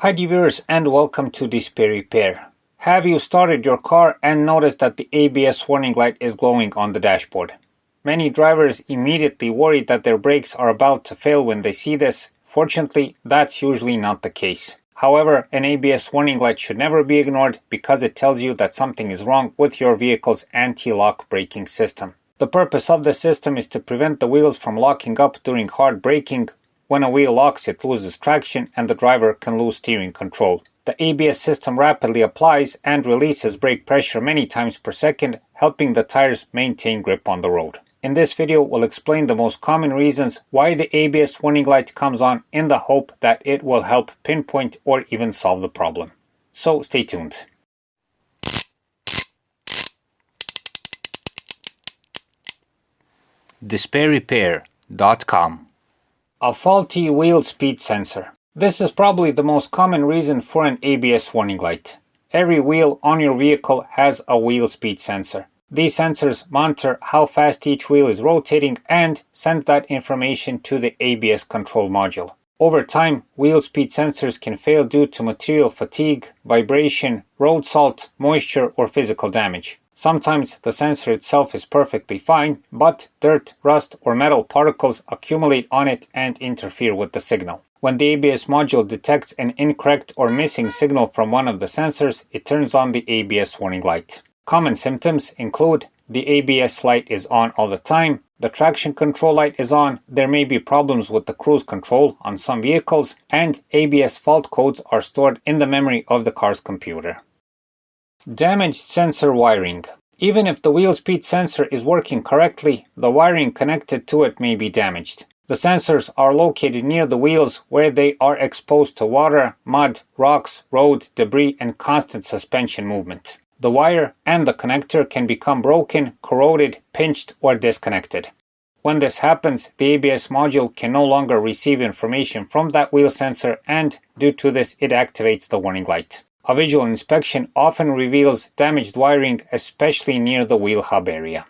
Hi viewers and welcome to Display Repair. Have you started your car and noticed that the ABS warning light is glowing on the dashboard? Many drivers immediately worry that their brakes are about to fail when they see this. Fortunately, that's usually not the case. However, an ABS warning light should never be ignored because it tells you that something is wrong with your vehicle's anti-lock braking system. The purpose of the system is to prevent the wheels from locking up during hard braking. When a wheel locks, it loses traction and the driver can lose steering control. The ABS system rapidly applies and releases brake pressure many times per second, helping the tires maintain grip on the road. In this video, we'll explain the most common reasons why the ABS warning light comes on in the hope that it will help pinpoint or even solve the problem. So stay tuned. DisplayRepair.com. A faulty wheel speed sensor. This is probably the most common reason for an ABS warning light. Every wheel on your vehicle has a wheel speed sensor. These sensors monitor how fast each wheel is rotating and send that information to the ABS control module. Over time, wheel speed sensors can fail due to material fatigue, vibration, road salt, moisture, or physical damage. Sometimes the sensor itself is perfectly fine, but dirt, rust, or metal particles accumulate on it and interfere with the signal. When the ABS module detects an incorrect or missing signal from one of the sensors, it turns on the ABS warning light. Common symptoms include the ABS light is on all the time, the traction control light is on, there may be problems with the cruise control on some vehicles, and ABS fault codes are stored in the memory of the car's computer. Damaged sensor wiring. Even if the wheel speed sensor is working correctly, the wiring connected to it may be damaged. The sensors are located near the wheels where they are exposed to water, mud, rocks, road, debris, and constant suspension movement. The wire and the connector can become broken, corroded, pinched, or disconnected. When this happens, the ABS module can no longer receive information from that wheel sensor, and due to this, it activates the warning light. A visual inspection often reveals damaged wiring, especially near the wheel hub area.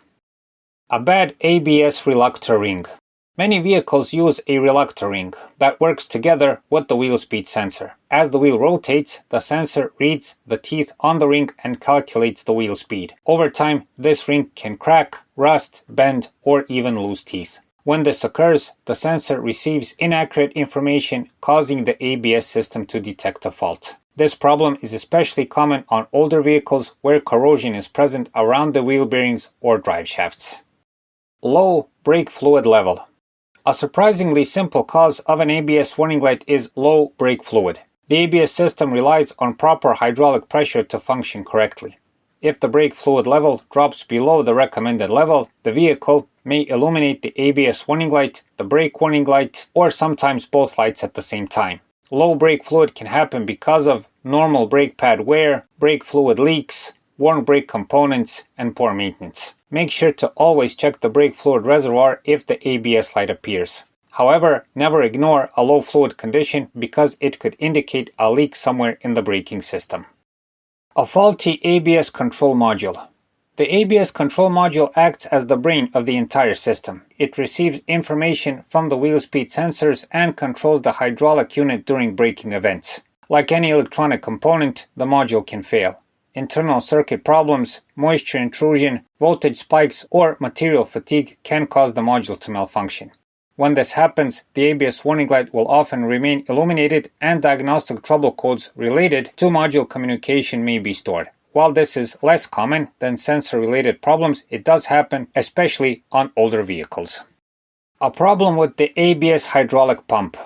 A bad ABS reluctor ring. Many vehicles use a reluctor ring that works together with the wheel speed sensor. As the wheel rotates, the sensor reads the teeth on the ring and calculates the wheel speed. Over time, this ring can crack, rust, bend, or even lose teeth. When this occurs, the sensor receives inaccurate information, causing the ABS system to detect a fault. This problem is especially common on older vehicles where corrosion is present around the wheel bearings or drive shafts. Low brake fluid level. A surprisingly simple cause of an ABS warning light is low brake fluid. The ABS system relies on proper hydraulic pressure to function correctly. If the brake fluid level drops below the recommended level, the vehicle may illuminate the ABS warning light, the brake warning light, or sometimes both lights at the same time. Low brake fluid can happen because of normal brake pad wear, brake fluid leaks, worn brake components, and poor maintenance. Make sure to always check the brake fluid reservoir if the ABS light appears. However, never ignore a low fluid condition because it could indicate a leak somewhere in the braking system. A faulty ABS control module. The ABS control module acts as the brain of the entire system. It receives information from the wheel speed sensors and controls the hydraulic unit during braking events. Like any electronic component, the module can fail. Internal circuit problems, moisture intrusion, voltage spikes, or material fatigue can cause the module to malfunction. When this happens, the ABS warning light will often remain illuminated and diagnostic trouble codes related to module communication may be stored. While this is less common than sensor-related problems, it does happen, especially on older vehicles. A problem with the ABS hydraulic pump.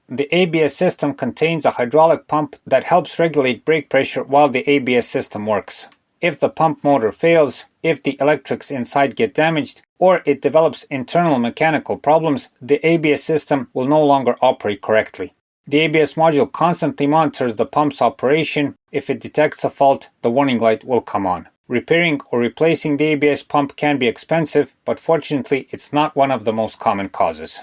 The ABS system contains a hydraulic pump that helps regulate brake pressure while the ABS system works. If the pump motor fails, if the electrics inside get damaged, or it develops internal mechanical problems, the ABS system will no longer operate correctly. The ABS module constantly monitors the pump's operation. If it detects a fault, the warning light will come on. Repairing or replacing the ABS pump can be expensive, but fortunately it's not one of the most common causes.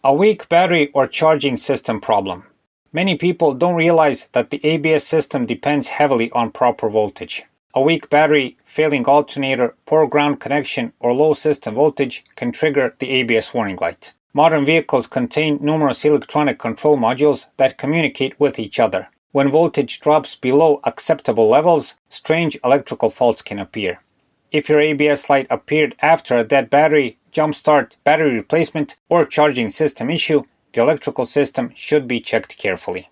A weak battery or charging system problem. Many people don't realize that the ABS system depends heavily on proper voltage. A weak battery, failing alternator, poor ground connection, or low system voltage can trigger the ABS warning light. Modern vehicles contain numerous electronic control modules that communicate with each other. When voltage drops below acceptable levels, strange electrical faults can appear. If your ABS light appeared after a dead battery, jump start, battery replacement, or charging system issue, the electrical system should be checked carefully.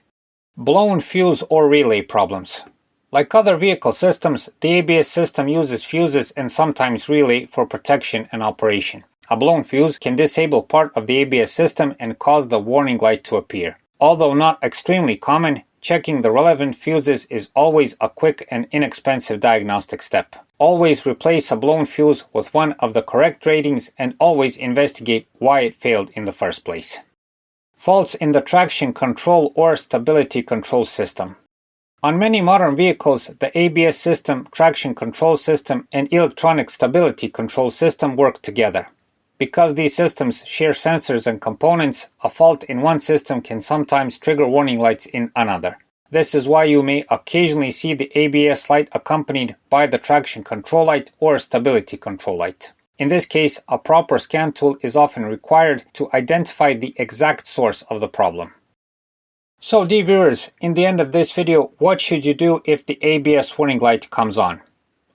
Blown fuse or relay problems. Like other vehicle systems, the ABS system uses fuses and sometimes relay for protection and operation. A blown fuse can disable part of the ABS system and cause the warning light to appear. Although not extremely common, checking the relevant fuses is always a quick and inexpensive diagnostic step. Always replace a blown fuse with one of the correct ratings and always investigate why it failed in the first place. Faults in the traction control or stability control system. On many modern vehicles, the ABS system, traction control system, and electronic stability control system work together. Because these systems share sensors and components, a fault in one system can sometimes trigger warning lights in another. This is why you may occasionally see the ABS light accompanied by the traction control light or stability control light. In this case, a proper scan tool is often required to identify the exact source of the problem. So, dear viewers, in the end of this video, what should you do if the ABS warning light comes on?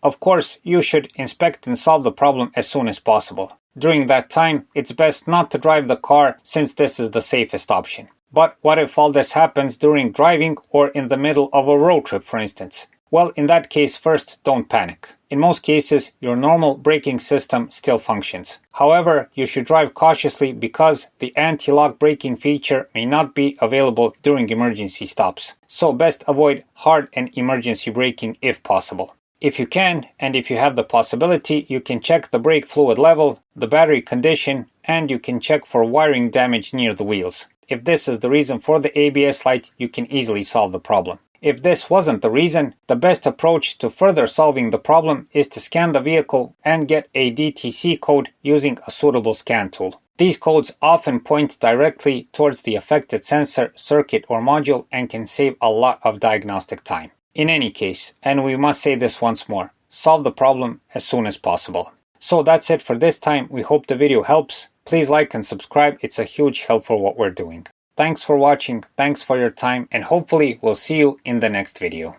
Of course, you should inspect and solve the problem as soon as possible. During that time, it's best not to drive the car since this is the safest option. But what if all this happens during driving or in the middle of a road trip, for instance? Well, in that case, first, don't panic. In most cases, your normal braking system still functions. However, you should drive cautiously because the anti-lock braking feature may not be available during emergency stops. So best avoid hard and emergency braking if possible. If you can, and if you have the possibility, you can check the brake fluid level, the battery condition, and you can check for wiring damage near the wheels. If this is the reason for the ABS light, you can easily solve the problem. If this wasn't the reason, the best approach to further solving the problem is to scan the vehicle and get a DTC code using a suitable scan tool. These codes often point directly towards the affected sensor, circuit, or module and can save a lot of diagnostic time. In any case, and we must say this once more, solve the problem as soon as possible. So that's it for this time. We hope the video helps. Please like and subscribe. It's a huge help for what we're doing. Thanks for watching, thanks for your time, and hopefully we'll see you in the next video.